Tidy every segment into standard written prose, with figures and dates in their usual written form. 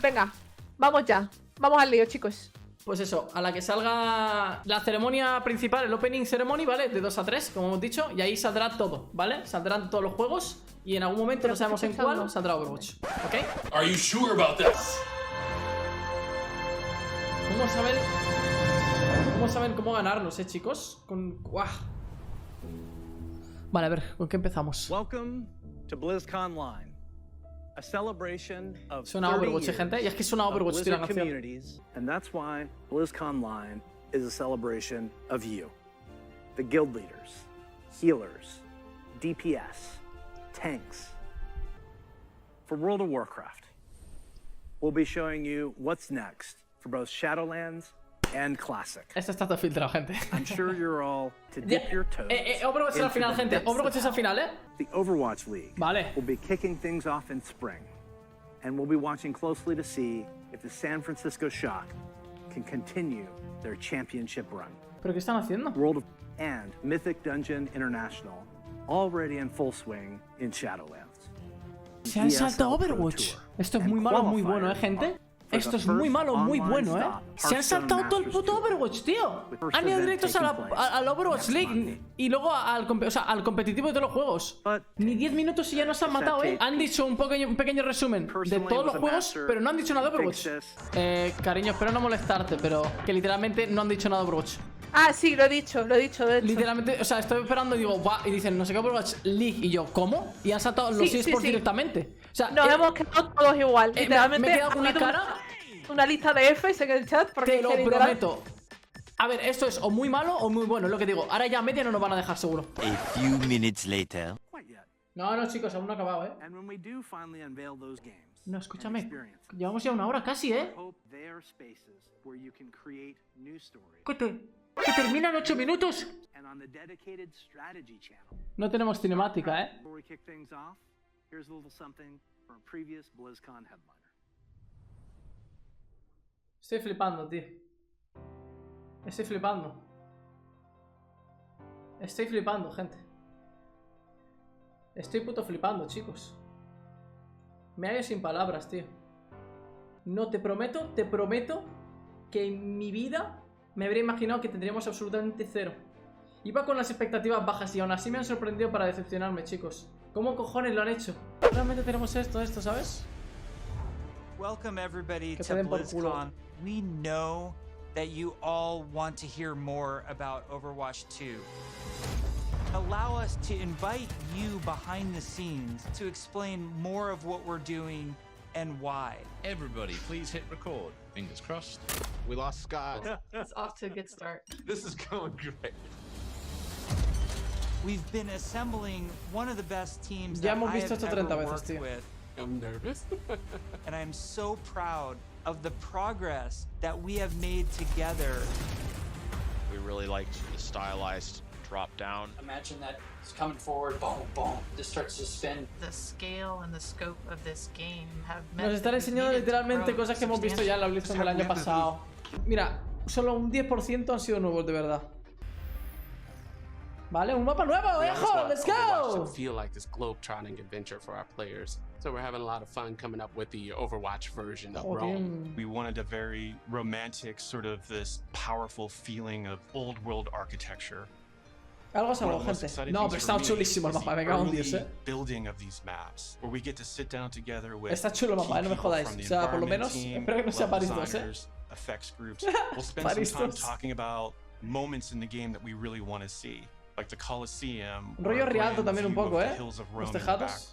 Venga, vamos ya. Vamos al lío, chicos. Pues eso, a la que salga la ceremonia principal, el opening ceremony, ¿vale? De 2 a 3, como hemos dicho. Y ahí saldrá todo, ¿vale? Saldrán todos los juegos. Y en algún momento, no sabemos en cuál, saldrá Overwatch. ¿Ok? Are you sure about this? Vamos a ver cómo ganarnos, chicos. Vale, a ver, ¿con qué empezamos? Welcome to BlizzCon Line, a celebration of Suena Overwatch, gente. Y es que suena Overwatch, tío, la canción. And that's why BlizzCon Line is a celebration of you, the guild leaders, healers, DPS, tanks. For World of Warcraft, we'll be showing you what's next for both Shadowlands and Classic. Esto está todo filtrado, gente. I'm sure you're all to dip your toes. Overwatch es al final, gente. Overwatch es al final, The Overwatch League vale. will be kicking things off in spring, and we'll be watching closely to see if the San Francisco Shock can continue their championship run. ¿Pero qué están haciendo? World of and Mythic Dungeon International already in full swing in Shadowlands. Se han saltado Overwatch. Esto es muy malo, muy bueno, gente. Esto es muy malo, muy bueno, Se han saltado todo el puto Overwatch, tío. Han ido directos al Overwatch League y luego al competitivo de todos los juegos. Ni 10 minutos y ya nos han matado, Han dicho un pequeño resumen de todos los juegos, pero no han dicho nada de Overwatch. Cariño, espero no molestarte, pero que literalmente no han dicho nada de Overwatch. Ah, sí, lo he dicho, de hecho. Literalmente, o sea, estoy esperando y digo, va, y dicen, no sé qué Overwatch League. Y yo, ¿cómo? Y han saltado los eSports directamente. O sea, nos hemos quedado todos igual. Literalmente, me he quedado con una cara. Una lista de Fs en el chat. Porque te lo prometo. A ver, esto es o muy malo o muy bueno, es lo que digo. Ahora ya media no nos van a dejar seguro. A few minutes later. No, chicos, aún no ha acabado, No, escúchame. Llevamos ya 1 hora casi, Que terminan 8 minutos. No tenemos cinemática, Estoy flipando, tío. Estoy flipando, gente. Estoy puto flipando, chicos. Me hallo sin palabras, tío. No, te prometo que en mi vida me habría imaginado que tendríamos absolutamente 0. Iba con las expectativas bajas y aún así me han sorprendido para decepcionarme, chicos. ¿Cómo cojones lo han hecho? Realmente tenemos esto, ¿sabes? Welcome everybody to BlizzCon. We know that you all want to hear more about Overwatch 2. Allow us to invite you behind the scenes to explain more of what we're doing and why. Everybody, please hit record. Fingers crossed. We lost Scott. It's off to a good start. This is going great. We've been assembling one of the best teams Ya that hemos I visto have esto ever 30 veces, worked tío. with. I'm nervous. And I'm so proud of the progress that we have made together. We really liked the stylized drop down. Imagine that it's coming forward, boom, boom, this starts to spin. The scale and the scope of this game have Nos están enseñando literalmente cosas que hemos visto ya en la Blizzcon del año pasado. Mira, solo un 10% han sido nuevos de verdad. Vale, un mapa nuevo, viejo, let's go! It feel like this globe-trotting adventure for our players. So we're having a lot of fun coming up with the Overwatch version of Rome. We wanted a very romantic, sort of this powerful feeling of old world architecture. Algo es algo, gente. No, pero está chulísimo el mapa, me cago en Dios, building of these maps, where we get to sit down together with está chulo el mapa, no me jodáis. O sea, por lo menos, espero que no sea París 2, effects groups. We'll spend some time talking about moments in the game that we really want to see. Like the Coliseum, rollo Rialto también un poco, los tejados.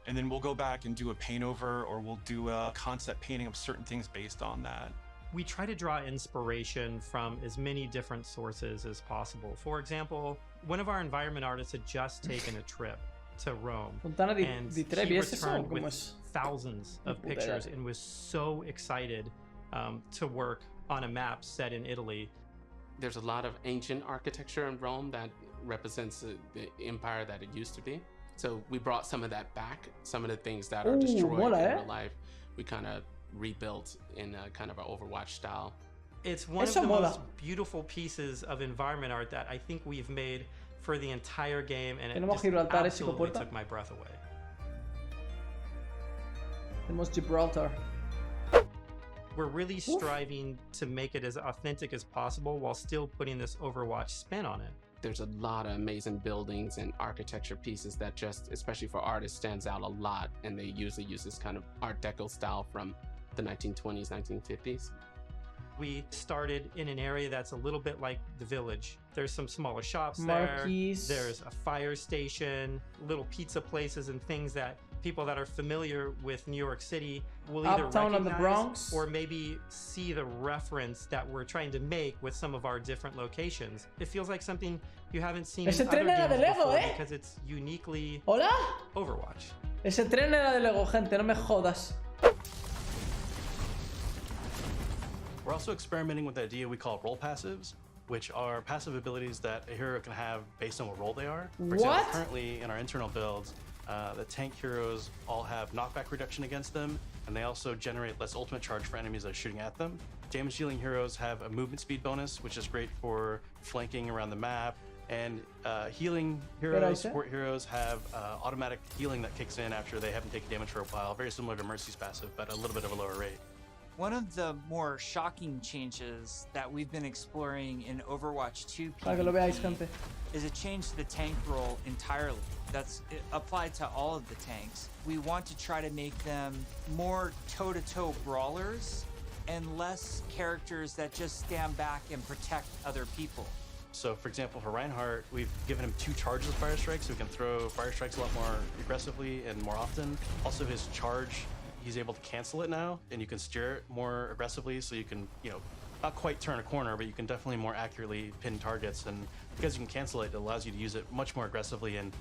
And then we'll go back and do a paint over, or we'll do a concept painting of certain things based on that. We try to draw inspiration from as many different sources as possible. For example, one of our environment artists had just taken a trip to Rome, and he returned with thousands of pictures and was so excited to work on a map set in Italy. There's a lot of ancient architecture in Rome that represents the empire that it used to be. So we brought some of that back. Some of the things that are destroyed in real life, we kind of rebuilt in a kind of an Overwatch style. It's one of the most beautiful pieces of environment art that I think we've made for the entire game, and it just absolutely took my breath away. Tenemos Gibraltar. We're really striving to make it as authentic as possible while still putting this Overwatch spin on it. There's a lot of amazing buildings and architecture pieces that just, especially for artists, stands out a lot. And they usually use this kind of Art Deco style from the 1920s, 1950s. We started in an area that's a little bit like the village. There's some smaller shops there. There's a fire station, little pizza places and things that people that are familiar with New York City will either Uptown recognize on the Bronx, or maybe see the reference that we're trying to make with some of our different locations. It feels like something you haven't seen in other games before because it's uniquely Overwatch. Ese tren era de Lego, gente, no me jodas. We're also experimenting with the idea we call role passives, which are passive abilities that a hero can have based on what role they are. For example, currently in our internal builds, the tank heroes all have knockback reduction against them, and they also generate less ultimate charge for enemies that are shooting at them. Damage dealing heroes have a movement speed bonus, which is great for flanking around the map. And healing heroes, support heroes have automatic healing that kicks in after they haven't taken damage for a while, very similar to Mercy's passive, but a little bit of a lower rate. One of the more shocking changes that we've been exploring in Overwatch 2 is a change to the tank role entirely. That's applied to all of the tanks. We want to try to make them more toe-to-toe brawlers and less characters that just stand back and protect other people. So for example, for Reinhardt, we've given him 2 charges of Fire Strike, so he can throw Fire Strikes a lot more aggressively and more often. Also his charge, he's able to cancel it now, and you can steer it more aggressively, so you can, not quite turn a corner, but you can definitely more accurately pin targets. And because you can cancel it, it allows you to use it much more aggressively and,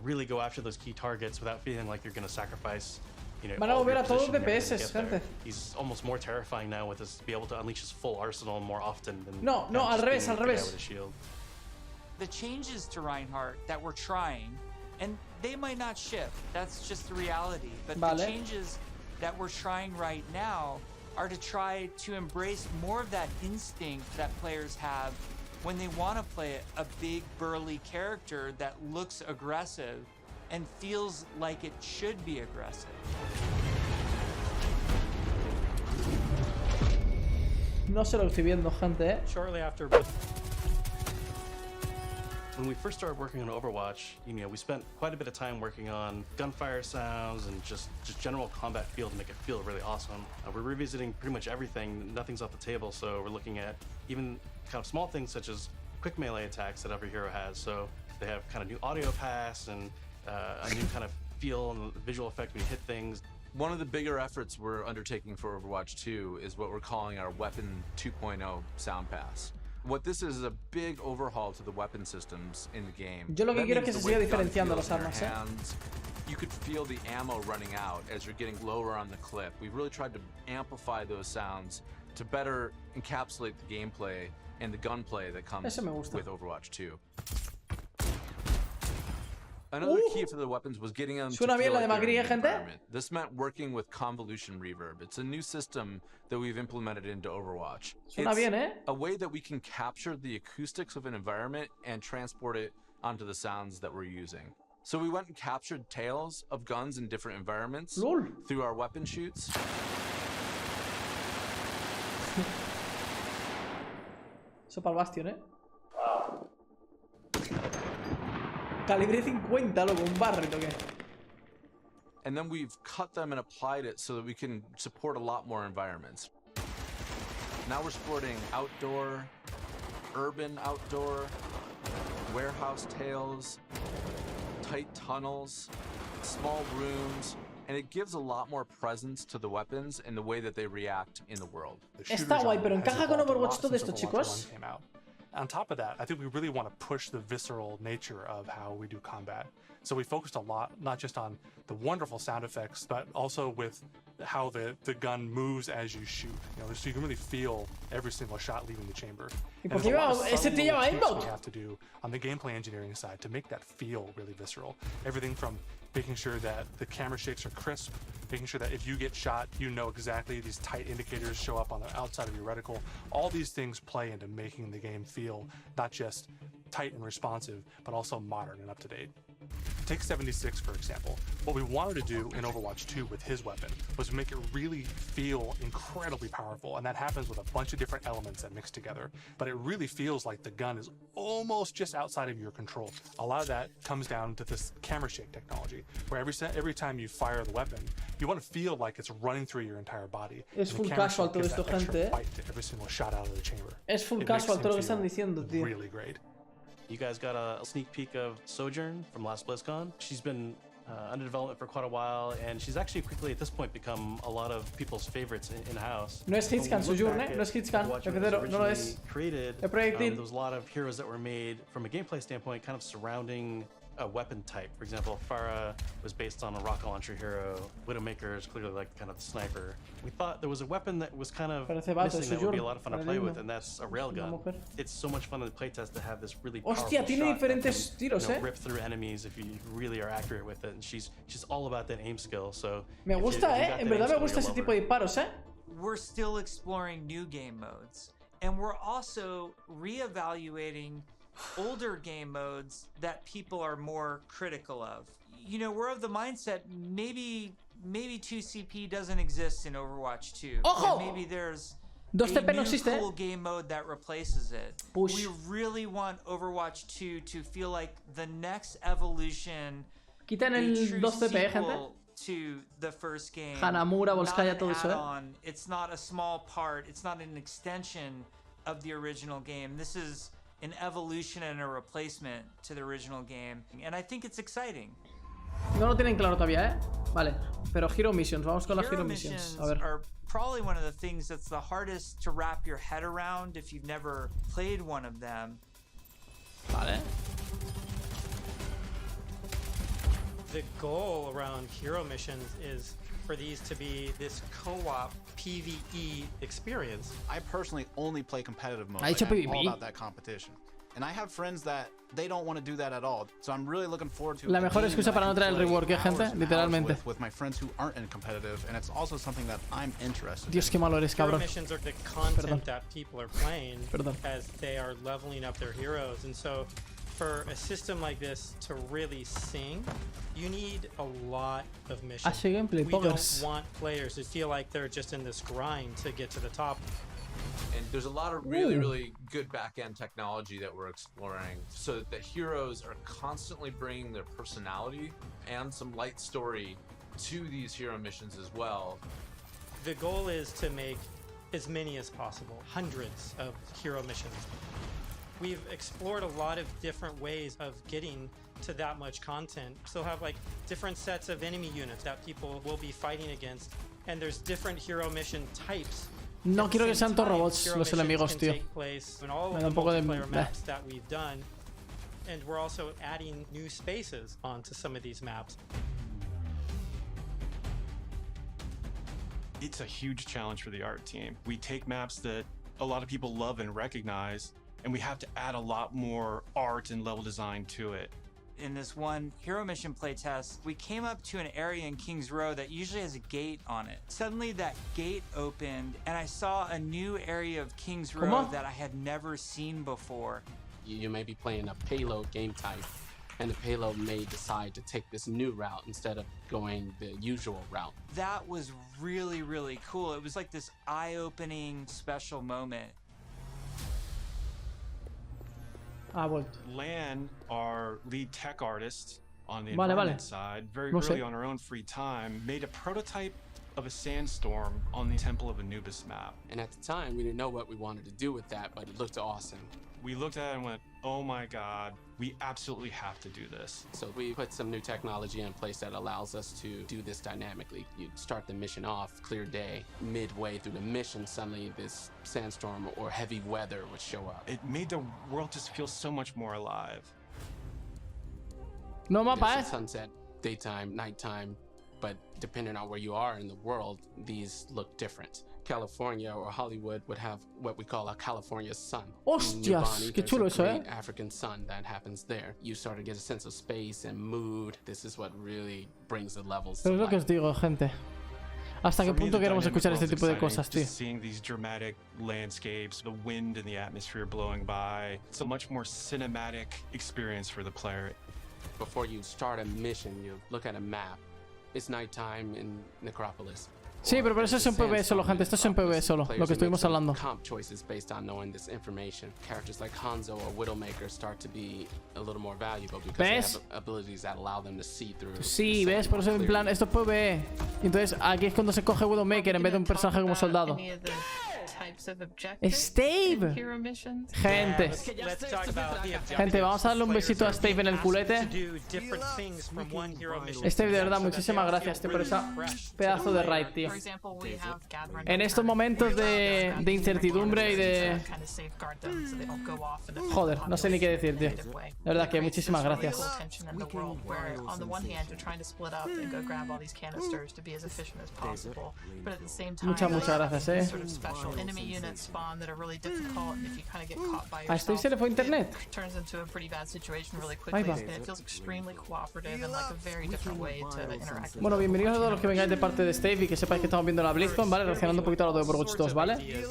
really go after those key targets without feeling like you're going to sacrifice, Van a volver a todos DPS, gente. He's almost more terrifying now with his, be able to unleash his full arsenal more often than No, al revés, al revés. The changes to Reinhardt that we're trying, and they might not shift, that's just the reality, but the changes that we're trying right now are to try to embrace more of that instinct that players have when they want to play a big burly character that looks aggressive and feels like it should be aggressive. No se lo estoy viendo, gente, Shortly after when we first started working on Overwatch, we spent quite a bit of time working on gunfire sounds and just general combat feel to make it feel really awesome. We're revisiting pretty much everything. Nothing's off the table, so we're looking at even kind of small things such as quick melee attacks that every hero has. So they have kind of new audio pass and a new kind of feel and visual effect when you hit things. One of the bigger efforts we're undertaking for Overwatch 2 is what we're calling our Weapon 2.0 sound pass. What this is a big overhaul to the weapon systems in the game. Yo lo que quiero es que se siga diferenciando las armas, You could feel the ammo running out as you're getting lower on the clip. We've really tried to amplify those sounds to better encapsulate the gameplay and the gunplay that comes with Overwatch 2. Another key for the weapons was getting them to feel like they're in the environment. This meant working with convolution reverb. It's a new system that we've implemented into Overwatch. It's a way that we can capture the acoustics of an environment and transport it onto the sounds that we're using. So we went and captured tales of guns in different environments through our weapon shoots. Eso para el Bastion, Calibre 50, loco, un barrio, ¿qué? And then we've cut them and applied it so that we can support a lot more environments. Now we're supporting outdoor, urban outdoor, warehouse tales, tight tunnels, small rooms, and it gives a lot more presence to the weapons and the way that they react in the world. Está guay, pero encaja con Overwatch todo esto, chicos. On top of that, I think we really want to push the visceral nature of how we do combat. So we focused a lot, not just on the wonderful sound effects, but also with how the gun moves as you shoot. So you can really feel every single shot leaving the chamber. And there's a lot of subtle little tweaks we have to do on the gameplay engineering side to make that feel really visceral. Everything from making sure that the camera shakes are crisp, making sure that if you get shot, you know exactly these tight indicators show up on the outside of your reticle. All these things play into making the game feel not just tight and responsive, but also modern and up to date. Take 76, for example. What we wanted to do in Overwatch 2 with his weapon was make it really feel incredibly powerful, and that happens with a bunch of different elements that mix together. But it really feels like the gun is almost just outside of your control. A lot of that comes down to this camera shake technology, where every time you fire the weapon, you want to feel like it's running through your entire body. Es full casual todo esto, gente. Every single shot out of the chamber. Es full casual todo lo que están diciendo, tío. Really great. You guys got a sneak peek of Sojourn from last BlizzCon. She's been under development for quite a while, and she's actually quickly at this point become a lot of people's favorites in-house. No es Hitscan, Sojourn, no es Hitscan, repetero, no lo es. Created, el proyectil. There was a lot of heroes that were made from a gameplay standpoint, kind of surrounding a weapon type. For example, Pharah was based on a rocket launcher hero. Widowmaker is clearly like kind of the sniper. We thought there was a weapon that was kind of missing that would be a lot of fun to play with, and that's a railgun. It's so much fun in the playtest to have this really powerful Hostia, tiene shot diferentes that can, tiros, rip through enemies if you really are accurate with it. And she's all about that aim skill. So me gusta, en verdad me gusta ese tipo de disparos, We're still exploring new game modes, and we're also reevaluating older game modes that people are more critical of. You know, we're of the mindset maybe 2CP doesn't exist in Overwatch 2. Ojo! Maybe there's a 2CP no new existe. cool game mode that replaces it. Push. We really want Overwatch 2 to feel like the next evolution, Quitan a el true 2CP, gente. sequel to the first game. Hanamura, Volskaya, Not todo an eso, add-on. It's not a small part. It's not an extension of the original game. This is an evolution and a replacement to the original game, and I think it's exciting. No lo tienen claro todavía, Vale, pero Hero Missions, vamos con las Hero Missions. A ver. Are probably one of the things that's the hardest to wrap your head around if you've never played one of them. Vale. The goal around Hero Missions is for these to be this co-op PvE experience. I personally only play competitive mode. Ha dicho I'm all PvP. about that competition. And I have friends that they don't want to do that at all. So I'm really looking forward to La mejor excusa para no traer el rework, gente, literalmente. with my friends who aren't in competitive, and it's also something that I'm interested Dios, qué malo eres, Hero cabrón. missions are the content Perdón. that people are playing Perdón. as they are leveling up their heroes. And so for a system like this to really sing, you need a lot of missions. Hace gameplay, We poggers. don't want players to feel like they're just in this grind to get to the top. And there's a lot of really good back-end technology that we're exploring so that the heroes are constantly bringing their personality and some light story to these hero missions as well. The goal is to make as many as possible, hundreds of hero missions. We've explored a lot of different ways of getting to that much content. Still have like different sets of enemy units that people will be fighting against, and there's different hero mission types. No quiero que sean todos robots los enemigos, tío. Me da un poco de... maps that we've done, and we're also adding new spaces onto some of these maps. It's a huge challenge for the art team. We take maps that a lot of people love and recognize, and we have to add a lot more art and level design to it. In this one hero mission playtest, we came up to an area in King's Row that usually has a gate on it. Suddenly that gate opened and I saw a new area of King's Row that I had never seen before. You may be playing a payload game type, and the payload may decide to take this new route instead of going the usual route. That was really, really cool. It was like this eye-opening special moment. Lan, our lead tech artist on the environment side, very early on her own free time, made a prototype of a sandstorm on the Temple of Anubis map. And at the time, we didn't know what we wanted to do with that, but it looked awesome. We looked at it and went, oh my God, we absolutely have to do this. So we put some new technology in place that allows us to do this dynamically. You start the mission off, clear day. Midway through the mission, suddenly this sandstorm or heavy weather would show up. It made the world just feel so much more alive. No mapa, sunset, daytime, nighttime, but depending on where you are in the world, these look different. California or Hollywood would have what we call a California sun. Hostias, qué chulo eso, African sun that happens there. You start to get a sense of space and mood. This is what really brings the levels to Pero es lo que os digo, gente. ¿Hasta qué punto queremos escuchar este tipo de cosas, tío? Seeing these dramatic landscapes, the wind and the atmosphere blowing by. It's a much more cinematic experience for the player. before you start a mission, you look at a map. It's nighttime in Necropolis. Sí, pero eso es un PvE solo, gente. Esto es un PvE solo, lo que estuvimos hablando. Comp choices based on knowing this information. Characters like Hanzo or Widowmaker start to be a little more valuable because they have abilities that allow them to see through. Sí, ¿ves? Por eso en plan, esto es PvE. Entonces aquí es cuando se coge Widowmaker en vez de un personaje como soldado. Stave. Gente, vamos a darle un besito a Stave en el culete. Stave, de verdad, muchísimas gracias, tío, por esa pedazo de raid, tío. En estos momentos de incertidumbre y de... Joder, no sé ni qué decir, tío. La verdad que muchísimas gracias. Muchas gracias, ¿A Steve se le fue internet? Ahí va. Bueno, bienvenidos a todos los que vengáis de parte de Steve y que sepáis que estamos viendo la Blizzcon, ¿vale? Reaccionando un poquito a lo de Overwatch 2, ¿vale?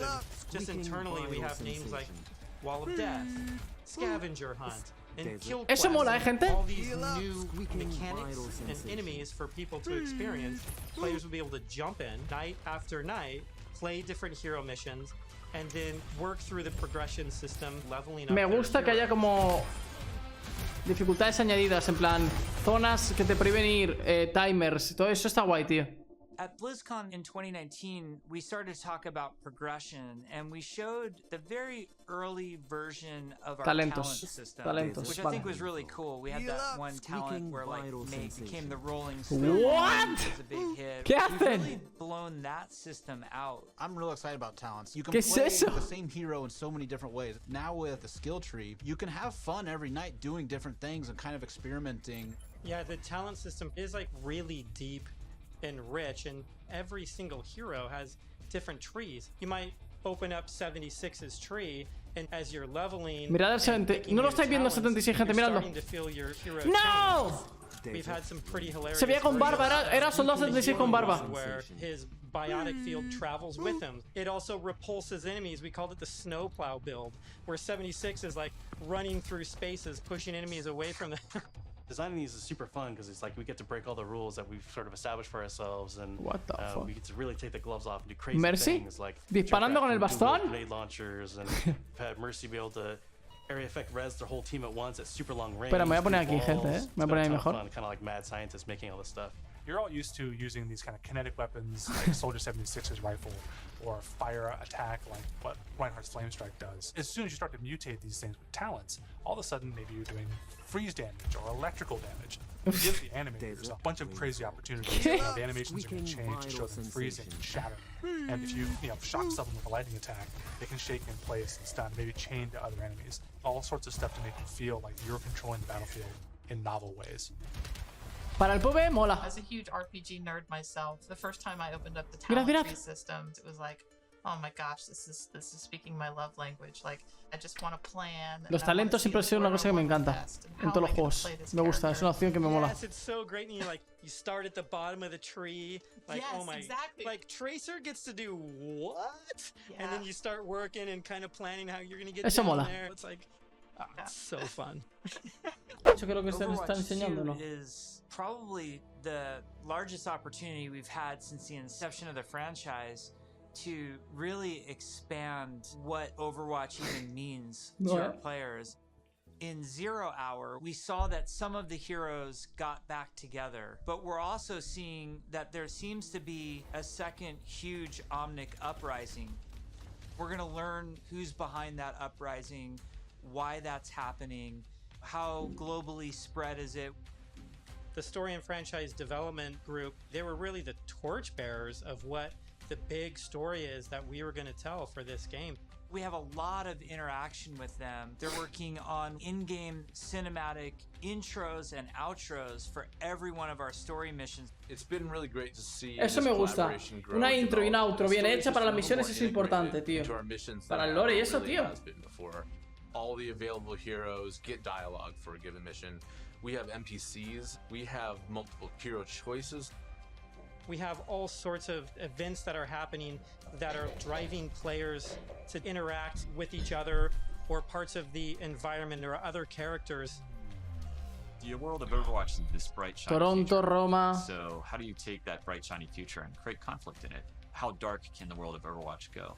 Eso mola, gente. Me gusta que haya como dificultades añadidas, en plan zonas que te prohíben ir, timers, todo eso está guay, tío. At BlizzCon in 2019, we started to talk about progression, and we showed the very early version of our talent system, which I think was really cool. We had that one talent where like May became the rolling stone. What? It was a big hit. We've really blown that system out. I'm real excited about talents. You can play the same hero in so many different ways. Now with the skill tree, you can have fun every night doing different things and kind of experimenting. Yeah, the talent system is like really deep and rich, and every single hero has different trees. You might open up 76's tree, and as you're leveling, mirad el 70. No lo estáis viendo 76, gente, miradlo. ¡No! Se veía con barba, era soldado 76 con barba. Where his biotic field travels with him. It also repulses enemies. We called it the snowplow build, where 76 is like running through spaces, pushing enemies away from them. Designing these is super fun because it's like we get to break all the rules that we've sort of established for ourselves, and we get to really take the gloves off and do crazy things like disparando con el bastón. Grenade launchers, and had Mercy be able to area effect res their whole team at once at super long range. Espera, me voy a poner aquí, gente, Me voy a poner ahí mejor. Kind of like mad scientists making all this stuff. You're all used to using these kind of kinetic weapons like Soldier 76's rifle or fire attack like what Reinhardt's Flame Strike does. As soon as you start to mutate these things with talents, all of a sudden maybe you're doing freeze damage or electrical damage. It gives the animators a bunch of crazy opportunities. The animations are going to change to show them freezing and shattering. And if you shock someone with a lightning attack, they can shake in place and stun, maybe chain to other enemies. All sorts of stuff to make you feel like you're controlling the battlefield in novel ways. Para el PvE mola. As a huge RPG nerd myself, the first time I opened up the talent tree systems, it was like, oh my gosh, this is speaking my love language. Like, I just want to plan. Los talentos siempre han sido una cosa que me encanta en todos los juegos. Me gusta, es una opción que me mola. Yes, it's so great. And you start at the bottom of the tree. Like, yes, oh my, exactly. Like Tracer gets to do what? Yeah. And then you start working and kind of planning how you're going to get Eso down mola. there. It's like, it's so fun. Eso creo que se nos está enseñando, ¿no? Is probably the largest opportunity we've had since the inception of the franchise to really expand what Overwatch even means to our players. In 0 Hour, we saw that some of the heroes got back together, but we're also seeing that there seems to be a second huge Omnic uprising. We're going to learn who's behind that uprising, why that's happening, how globally spread is it. The story and franchise development group, they were really the torchbearers of what the big story is that we were going to tell for this game. We have a lot of interaction with them. They're working on in-game cinematic intros and outros for every one of our story missions. It's been really great to see. Eso me gusta. Una intro y una outro bien hecha para las misiones es importante, tío. Para el lore y eso, tío. All the available heroes get dialogue for a given mission. We have NPCs. We have multiple hero choices. We have all sorts of events that are happening that are driving players to interact with each other or parts of the environment or other characters. The world of Overwatch is this bright, shiny Toronto, future. Roma. So how do you take that bright, shiny future and create conflict in it? How dark can the world of Overwatch go?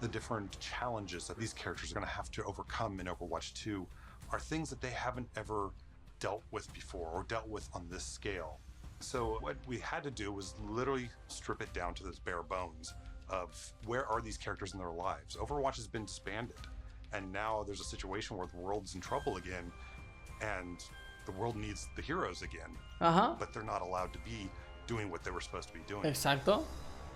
The different challenges that these characters are going to have to overcome in Overwatch 2 are things that they haven't ever dealt with before or dealt with on this scale. So what we had to do was literally strip it down to those bare bones of where are these characters in their lives. Overwatch has been disbanded, and now there's a situation where the world's in trouble again, and the world needs the heroes again. But they're not allowed to be doing what they were supposed to be doing. Exacto.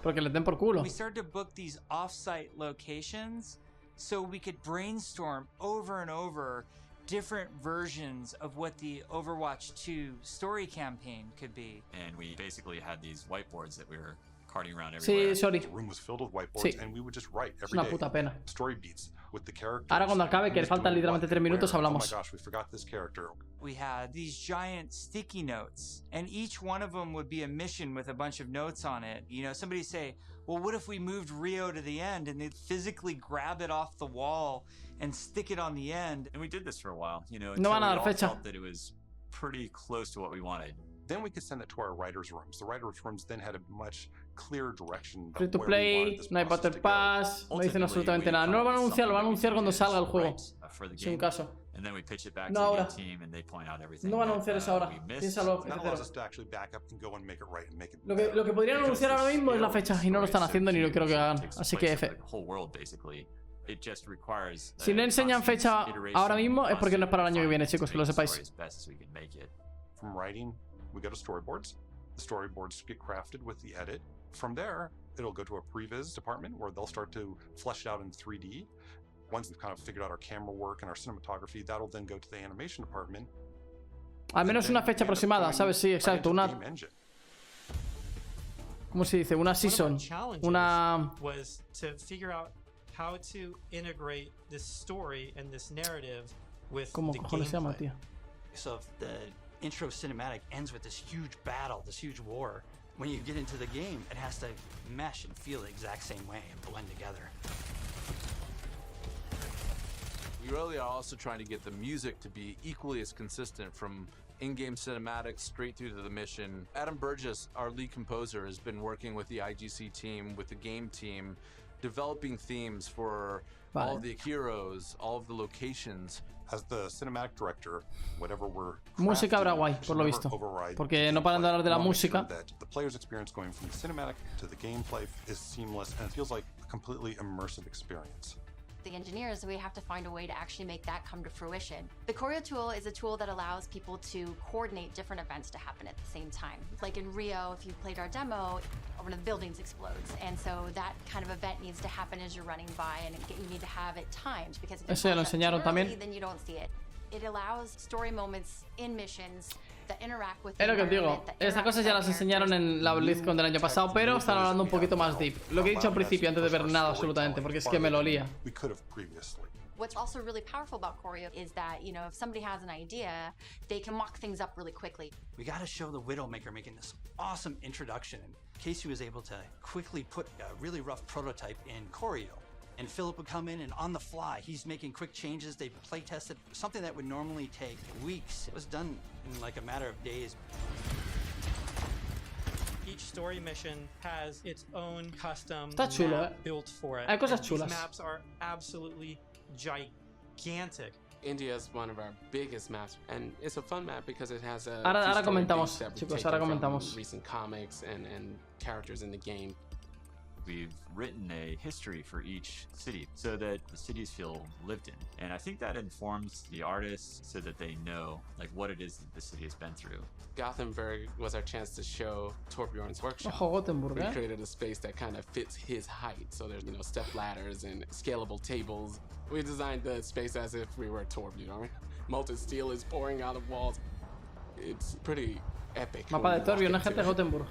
Porque les den por culo. We started to book these off-site locations so we could brainstorm over and over different versions of what the Overwatch 2 story campaign could be. And we basically had these whiteboards that we were carting around everywhere. Sí, sorry. The room was filled with whiteboards, and we would just write every day. Puta pena. Story beats with the characters. Ahora cuando acabe, que faltan literalmente 3 minutos, hablamos. Oh my gosh, we forgot this character. We had these giant sticky notes, and each one of them would be a mission with a bunch of notes on it. You know, somebody say, well, what if we moved Rio to the end, and they'd physically grab it off the wall and stick it on the end. And we did this for a while, you know, until we all felt that it was pretty close to what we wanted. Then we could send it to our writers' rooms. The writers' rooms then had a much clearer direction. Free to play, no hay Battle Pass, no dicen absolutamente nada. No lo van a anunciar, lo van a anunciar cuando salga el juego. Es un caso. No ahora. No van a anunciar eso ahora. Piénsalo. Lo que podrían anunciar ahora mismo es la fecha y no lo están haciendo ni lo quiero que hagan. Así que F. Si no enseñan fecha ahora mismo es porque no es para el año que viene, chicos, que lo sepáis. From writing, we go to storyboards. The storyboards get crafted with the edit. From there, it'll go to a previs department where they'll start to flesh it out in 3D. Once we've kind of figured out our camera work and our cinematography, that'll then go to the animation department. Al menos una fecha aproximada, ¿sabes? Sí, exacto. Una... ¿Cómo se dice? Una season. Una... was to figure out how to integrate this story and this narrative with ¿Cómo cojones se llama, tío? So the intro cinematic ends with this huge battle, this huge war. When you get into the game, it has to mesh and feel the exact same way and blend together. We really are also trying to get the music to be equally as consistent from in-game cinematics straight through to the mission. Adam Burgess, our lead composer, has been working with the IGC team, with the game team, developing themes for all of the heroes, all of the locations. As the cinematic director, whatever we're música habrá guay, por lo visto. Porque no paran de hablar de la música. The player's experience going from the cinematic to the gameplay is seamless and it feels like a completely immersive experience. The engineers, we have to find a way to actually make that come to fruition. The choreo tool is a tool that allows people to coordinate different events to happen at the same time. Like in Rio, if you played our demo, one of the buildings explodes, and so that kind of event needs to happen as you're running by, and you need to have it timed because if eso ya lo enseñaron también. Then you don't see it. It allows story moments in missions that interact with. Es lo que os digo, estas cosas ya las enseñaron en la Blizzcon del año pasado, pero están hablando un poquito más deep. Lo que he dicho al principio antes de ver nada absolutamente, porque es que me lo olía. What's also really powerful about choreo is that, you know, if somebody has an idea, they can mock things up really quickly. We got to show the Widowmaker making this awesome introduction. Casey was able to quickly put a really rough prototype in choreo. And Philip would come in and on the fly, he's making quick changes. They play tested something that would normally take weeks. It was done in like a matter of days. Each story mission has its own custom chulo, map built for it. Hay cosas chulas. These maps are absolutely gigantic. India is one of our biggest maps, and it's a fun map because it has a ahora comentamos, chicos, ahora comentamos. Recent comics and characters in the game. We've written a history for each city so that the cities feel lived in. And I think that informs the artists so that they know like what it is that the city has been through. Gothenburg was our chance to show Torbjorn's workshop. Gothenburg, we created a space that kind of fits his height. So there's, you know, step ladders and scalable tables. We designed the space as if we were Torb, you know? Molten steel is pouring out of walls. It's pretty epic. Mapa de Torbjorn, no gente de Gothenburg.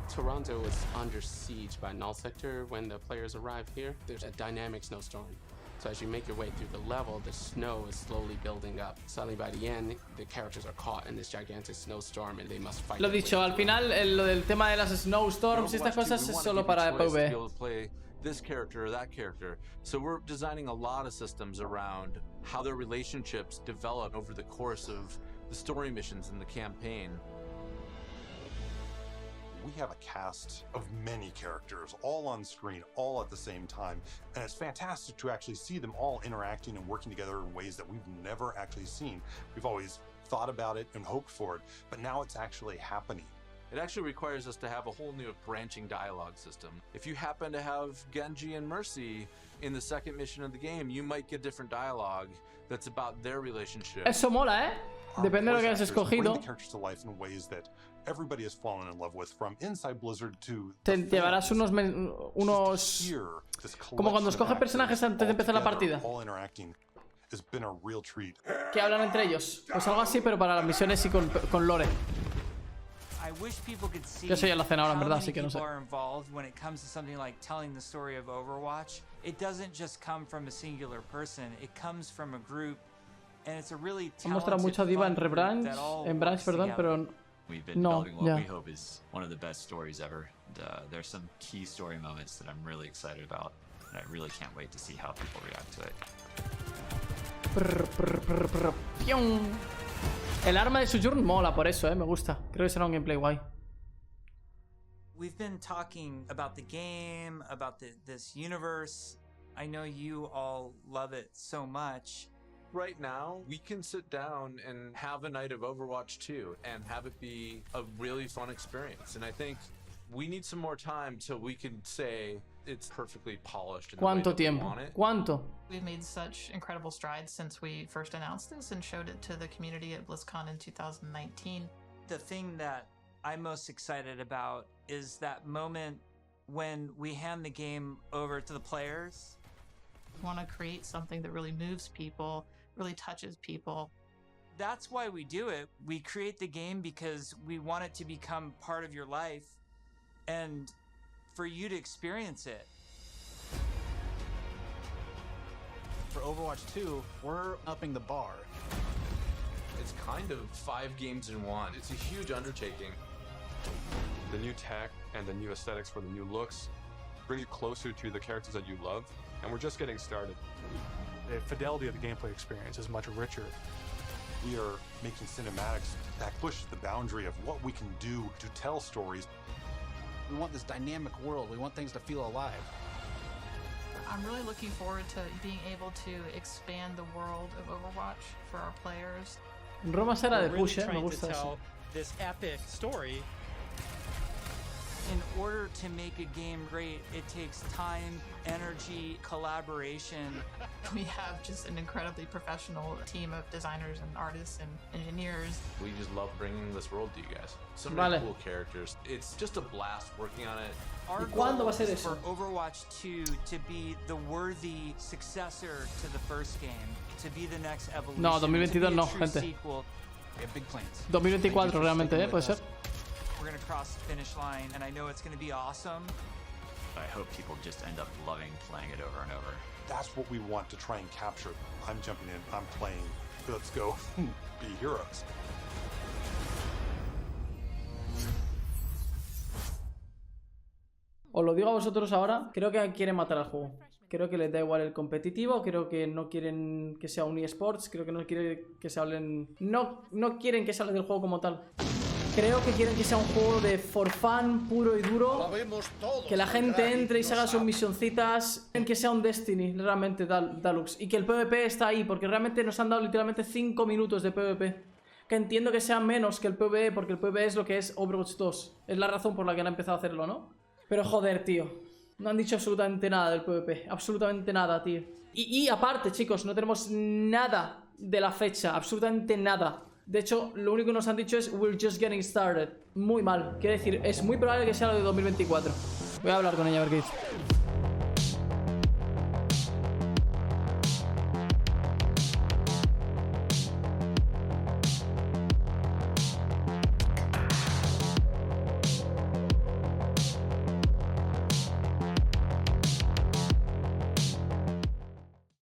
Toronto is under siege by Null Sector. When the players arrive here, there's a dynamic snowstorm. So as you make your way through the level, the snow is slowly building up. Suddenly by the end, the characters are caught in this gigantic snowstorm and they must fight. Lo dicho, al final lo del tema de las snowstorms y estas cosas es solo para PvE. this character or that character. So we're designing a lot of systems around how their relationships develop over the course of the story missions in the campaign. We have a cast of many characters, all on screen, all at the same time, and it's fantastic to actually see them all interacting and working together in ways that we've never actually seen. We've always thought about it and hoped for it, but now it's actually happening. It actually requires us to have a whole new branching dialogue system. If you happen to have Genji and Mercy in the second mission of the game, you might get different dialogue that's about their relationship. Eso mola, Depende de lo que hayas escogido. Everybody has fallen in love with, from inside Blizzard to te llevarás unos como cuando escoges personajes antes de empezar la partida que hablan entre ellos, pues algo así, pero para las misiones y con lore. Yo soy en la cena ahora, en verdad, así que no sé. When it comes to something like telling the story of Overwatch, it doesn't just come from a singular person, it comes from a group, and it's a really talented. Muestra mucha diva en Branch, perdón, pero we've been building what we hope is one of the best stories ever. There's some key story moments that I'm really excited about, and I really can't wait to see how people react to it. El arma de Sojourn mola por eso, me gusta. Creo que será un gameplay guay. We've been talking about the game, about this universe. I know you all love it so much. Right now, we can sit down and have a night of Overwatch 2 and have it be a really fun experience. And I think we need some more time till we can say it's perfectly polished in the way that we want it. ¿Cuánto? We've made such incredible strides since we first announced this and showed it to the community at Blizzcon in 2019. The thing that I'm most excited about is that moment when we hand the game over to the players. We want to create something that really moves people, really touches people. That's why we do it. We create the game because we want it to become part of your life and for you to experience it. For Overwatch 2, we're upping the bar. It's kind of 5 games in one. It's a huge undertaking. The new tech and the new aesthetics for the new looks bring you closer to the characters that you love, and we're just getting started. The fidelity of the gameplay experience is much richer. We are making cinematics that push the boundary of what we can do to tell stories. We want this dynamic world. We want things to feel alive. I'm really looking forward to being able to expand the world of Overwatch for our players. Roma será de push, me gusta eso. This epic story. In order to make a game great, it takes time, energy, collaboration. We have just an incredibly professional team of designers and artists and engineers. We just love bringing this world to you guys. So many cool characters. It's just a blast working on it. Our goal is for Overwatch 2 to be the worthy successor to the first game, to be the next evolution. No, 2022 no, gente. We have big plans. 2024 realmente, puede ser. We're gonna cross the finish line, and I know it's gonna be awesome. I hope people just end up loving playing it over and over. That's what we want to try and capture. I'm jumping in, I'm playing, let's go be heroes. Os lo digo a vosotros ahora, creo que quieren matar al juego. Creo que les da igual el competitivo, creo que no quieren que sea un eSports, creo que no quieren que se hablen... No quieren que se hable del juego como tal. Creo que quieren que sea un juego de for fun, puro y duro. Que la gente entre y se haga sus misioncitas. Que sea un Destiny, realmente, Dalux. Y que el PvP está ahí, porque realmente nos han dado literalmente 5 minutos de PvP. Que entiendo que sea menos que el PvE, porque el PvE es lo que es Overwatch 2. Es la razón por la que han empezado a hacerlo, ¿no? Pero joder, tío. No han dicho absolutamente nada del PvP. Absolutamente nada, tío. Y aparte, chicos, no tenemos nada de la fecha. Absolutamente nada. De hecho, lo único que nos han dicho es we're just getting started. Muy mal. Quiere decir, es muy probable que sea lo de 2024. Voy a hablar con ella a ver qué dice.